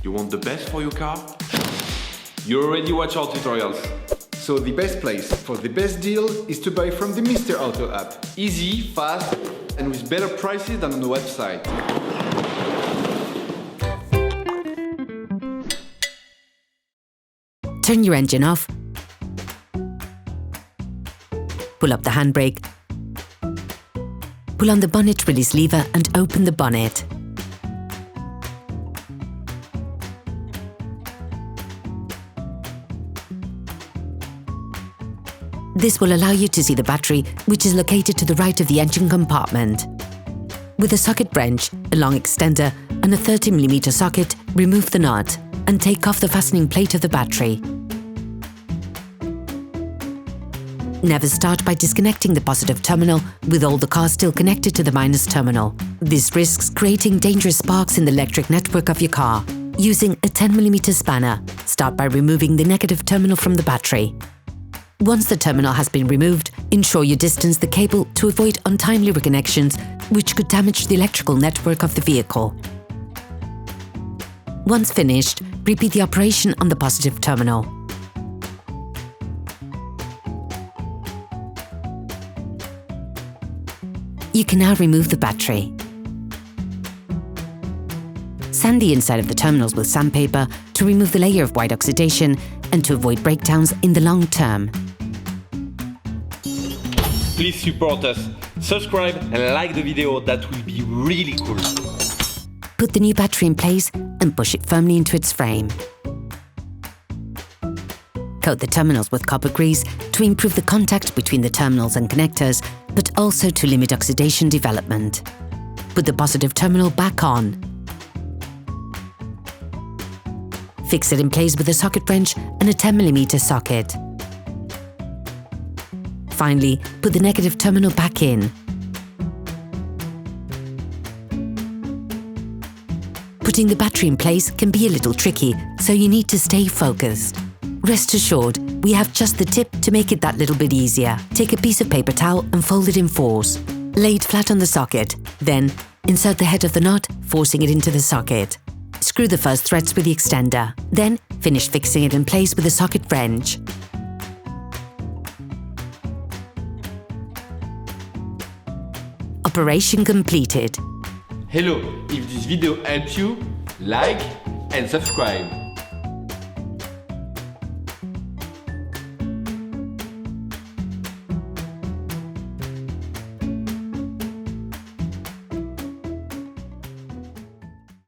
You want the best for your car? You already watch our tutorials. So the best place for the best deal is to buy from the Mr. Auto app. Easy, fast, and with better prices than on the website. Turn your engine off. Pull up the handbrake. Pull on the bonnet release lever and open the bonnet. This will allow you to see the battery, which is located to the right of the engine compartment. With a socket wrench, a long extender and a 30mm socket, remove the nut and take off the fastening plate of the battery. Never start by disconnecting the positive terminal with all the cars still connected to the minus terminal. This risks creating dangerous sparks in the electric network of your car. Using a 10mm spanner, start by removing the negative terminal from the battery. Once the terminal has been removed, ensure you distance the cable to avoid untimely reconnections, which could damage the electrical network of the vehicle. Once finished, repeat the operation on the positive terminal. You can now remove the battery. Sand the inside of the terminals with sandpaper to remove the layer of white oxidation and to avoid breakdowns in the long term. Please support us. Subscribe and like the video, that will be really cool. Put the new battery in place and push it firmly into its frame. Coat the terminals with copper grease to improve the contact between the terminals and connectors, but also to limit oxidation development. Put the positive terminal back on. Fix it in place with a socket wrench and a 10mm socket. Finally, put the negative terminal back in. Putting the battery in place can be a little tricky, so you need to stay focused. Rest assured, we have just the tip to make it that little bit easier. Take a piece of paper towel and fold it in fours. Lay it flat on the socket. Then, insert the head of the nut, forcing it into the socket. Screw the first threads with the extender. Then, finish fixing it in place with a socket wrench. Operation completed. Hello, if this video helped you, like and subscribe.